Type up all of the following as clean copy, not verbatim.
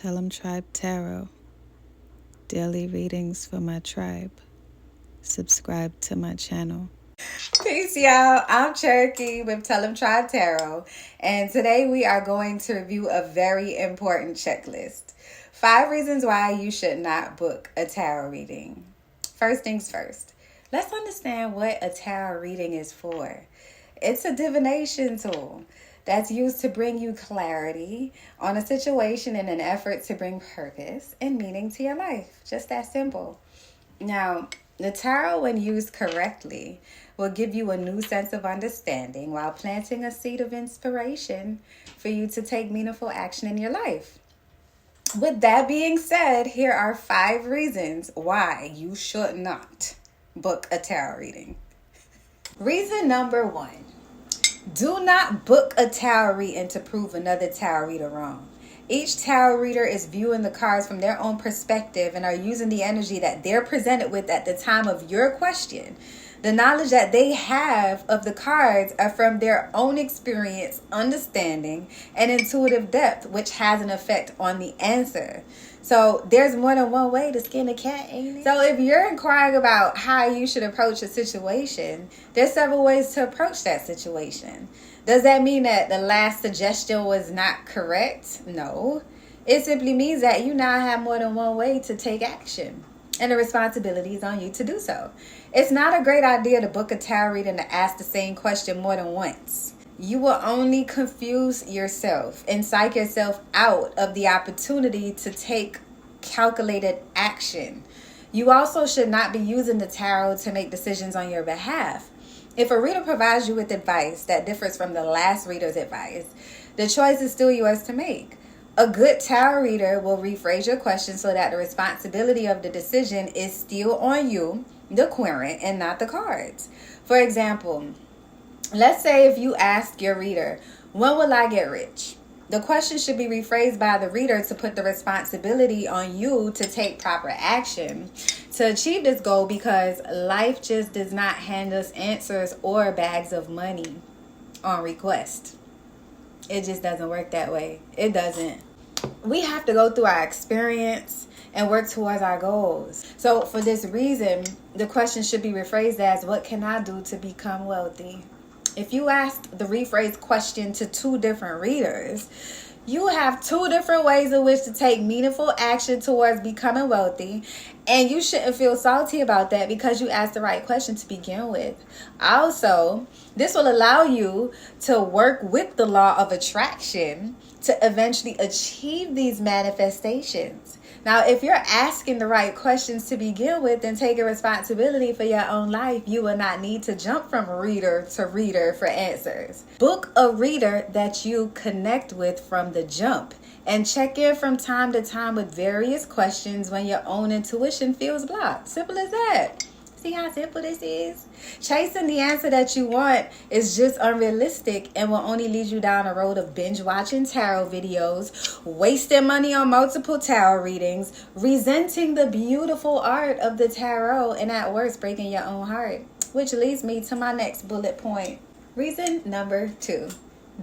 Tellemtribe Tarot. Daily readings for my tribe. Subscribe to my channel. Peace, y'all. I'm Cherokee with Tellemtribe Tarot, and today we are going to review a very important checklist. 5 reasons why you should not book a tarot reading. First things first, let's understand what a tarot reading is for. It's a divination tool that's used to bring you clarity on a situation in an effort to bring purpose and meaning to your life. Just that simple. Now, the tarot, when used correctly, will give you a new sense of understanding while planting a seed of inspiration for you to take meaningful action in your life. With that being said, here are 5 reasons why you should not book a tarot reading. Reason number 1. Do not book a tarot reading to prove another tarot reader wrong. Each tarot reader is viewing the cards from their own perspective and are using the energy that they're presented with at the time of your question. The knowledge that they have of the cards are from their own experience, understanding, and intuitive depth, which has an effect on the answer. So there's more than one way to skin a cat, ain't it? So if you're inquiring about how you should approach a situation, there's several ways to approach that situation. Does that mean that the last suggestion was not correct? No. It simply means that you now have more than one way to take action, and the responsibility is on you to do so. It's not a great idea to book a tarot reading to ask the same question more than once. You will only confuse yourself and psych yourself out of the opportunity to take calculated action. You also should not be using the tarot to make decisions on your behalf. If a reader provides you with advice that differs from the last reader's advice, the choice is still yours to make. A good tarot reader will rephrase your question so that the responsibility of the decision is still on you, the querent, and not the cards. For example, let's say if you ask your reader, when will I get rich? The question should be rephrased by the reader to put the responsibility on you to take proper action to achieve this goal, because life just does not hand us answers or bags of money on request. It just doesn't work that way. It doesn't. We have to go through our experience and work towards our goals. So for this reason, the question should be rephrased as, what can I do to become wealthy? If you ask the rephrased question to 2 different readers, you have 2 different ways in which to take meaningful action towards becoming wealthy, and you shouldn't feel salty about that because you asked the right question to begin with. Also, this will allow you to work with the law of attraction to eventually achieve these manifestations. Now, if you're asking the right questions to begin with and taking responsibility for your own life, you will not need to jump from reader to reader for answers. Book a reader that you connect with from the jump, and check in from time to time with various questions when your own intuition feels blocked. Simple as that. See how simple this is? Chasing the answer that you want is just unrealistic and will only lead you down a road of binge watching tarot videos, wasting money on multiple tarot readings, resenting the beautiful art of the tarot, and at worst breaking your own heart. Which leads me to my next bullet point. Reason number 2.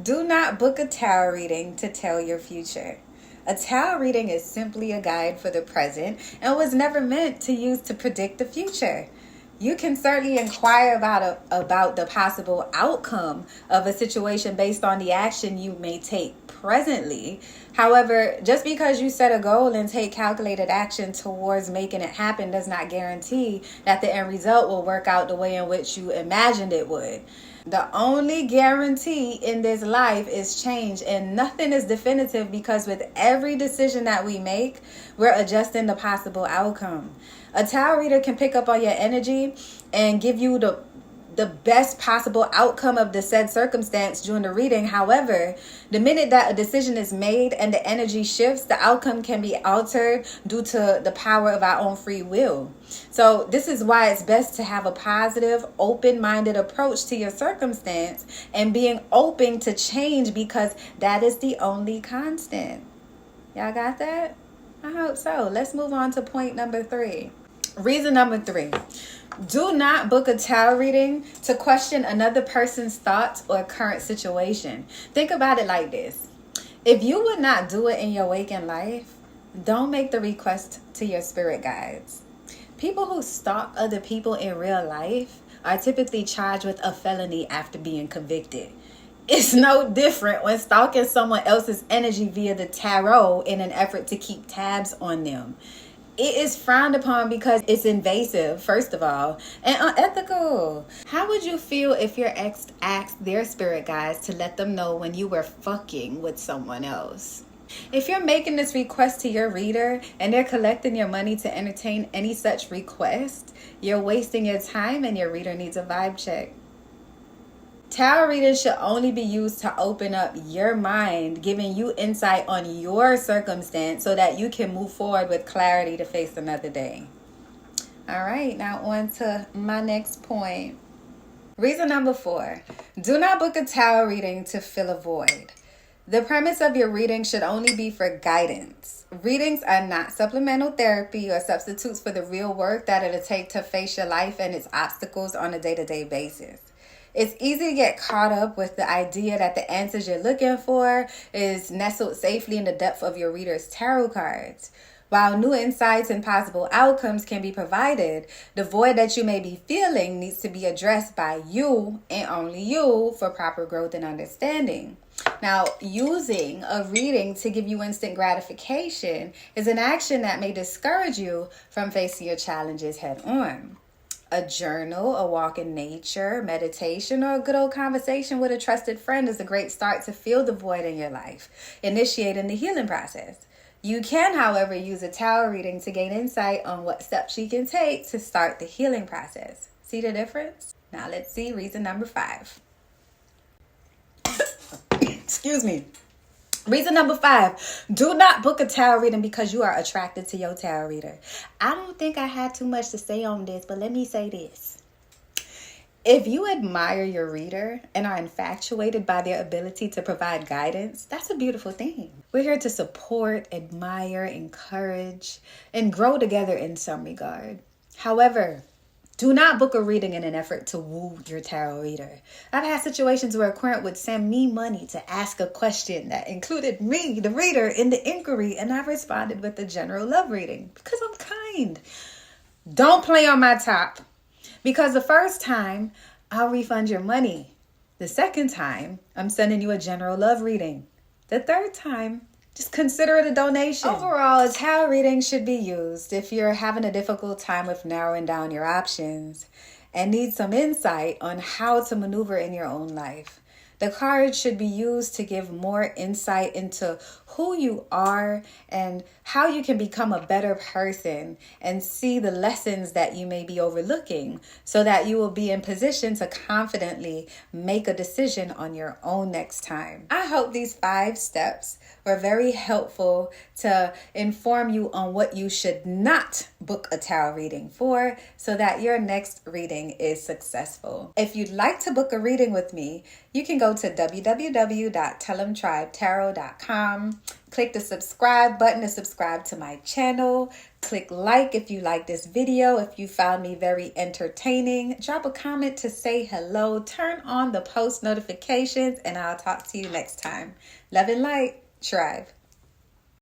Do not book a tarot reading to tell your future. A tarot reading is simply a guide for the present and was never meant to use to predict the future. You can certainly inquire about the possible outcome of a situation based on the action you may take presently. However, just because you set a goal and take calculated action towards making it happen does not guarantee that the end result will work out the way in which you imagined it would. The only guarantee in this life is change, and nothing is definitive, because with every decision that we make, we're adjusting the possible outcome. A tarot reader can pick up on your energy and give you the best possible outcome of the said circumstance during the reading. However, the minute that a decision is made and the energy shifts, the outcome can be altered due to the power of our own free will. So this is why it's best to have a positive, open-minded approach to your circumstance and being open to change, because that is the only constant. Y'all got that? I hope so. Let's move on to point number 3. Reason number 3. Do not book a tarot reading to question another person's thoughts or current situation. Think about it like this. If you would not do it in your waking life, Don't make the request to your spirit guides. People who stalk other people in real life are typically charged with a felony after being convicted. It's no different when stalking someone else's energy via the tarot in an effort to keep tabs on them. It is frowned upon because it's invasive, first of all, and unethical. How would you feel if your ex asked their spirit guides to let them know when you were fucking with someone else? If you're making this request to your reader and they're collecting your money to entertain any such request, you're wasting your time and your reader needs a vibe check. Tarot readings should only be used to open up your mind, giving you insight on your circumstance so that you can move forward with clarity to face another day. All right, now on to my next point. Reason number 4, do not book a tarot reading to fill a void. The premise of your reading should only be for guidance. Readings are not supplemental therapy or substitutes for the real work that it'll take to face your life and its obstacles on a day-to-day basis. It's easy to get caught up with the idea that the answers you're looking for is nestled safely in the depth of your reader's tarot cards. While new insights and possible outcomes can be provided, the void that you may be feeling needs to be addressed by you and only you for proper growth and understanding. Now, using a reading to give you instant gratification is an action that may discourage you from facing your challenges head on. A journal, a walk in nature, meditation, or a good old conversation with a trusted friend is a great start to fill the void in your life, initiating the healing process. You can, however, use a tarot reading to gain insight on what steps you can take to start the healing process. See the difference? Now let's see reason number 5. Excuse me. Reason number 5, do not book a tarot reading because you are attracted to your tarot reader. I don't think I had too much to say on this, but let me say this. If you admire your reader and are infatuated by their ability to provide guidance, that's a beautiful thing. We're here to support, admire, encourage, and grow together in some regard. However, do not book a reading in an effort to woo your tarot reader. I've had situations where a client would send me money to ask a question that included me, the reader, in the inquiry, and I responded with a general love reading because I'm kind. Don't play on my top, because the first time, I'll refund your money. The second time, I'm sending you a general love reading. The third time, just consider it a donation. Overall, a tarot reading should be used if you're having a difficult time with narrowing down your options and need some insight on how to maneuver in your own life. The cards should be used to give more insight into who you are and how you can become a better person and see the lessons that you may be overlooking so that you will be in position to confidently make a decision on your own next time. I hope these 5 steps were very helpful to inform you on what you should not book a tarot reading for so that your next reading is successful. If you'd like to book a reading with me, you can go to www.tellemtribetarot.com. Click the subscribe button to subscribe to my channel. Click like if you like this video. If you found me very entertaining, drop a comment to say hello. Turn on the post notifications and I'll talk to you next time. Love and light, Tribe.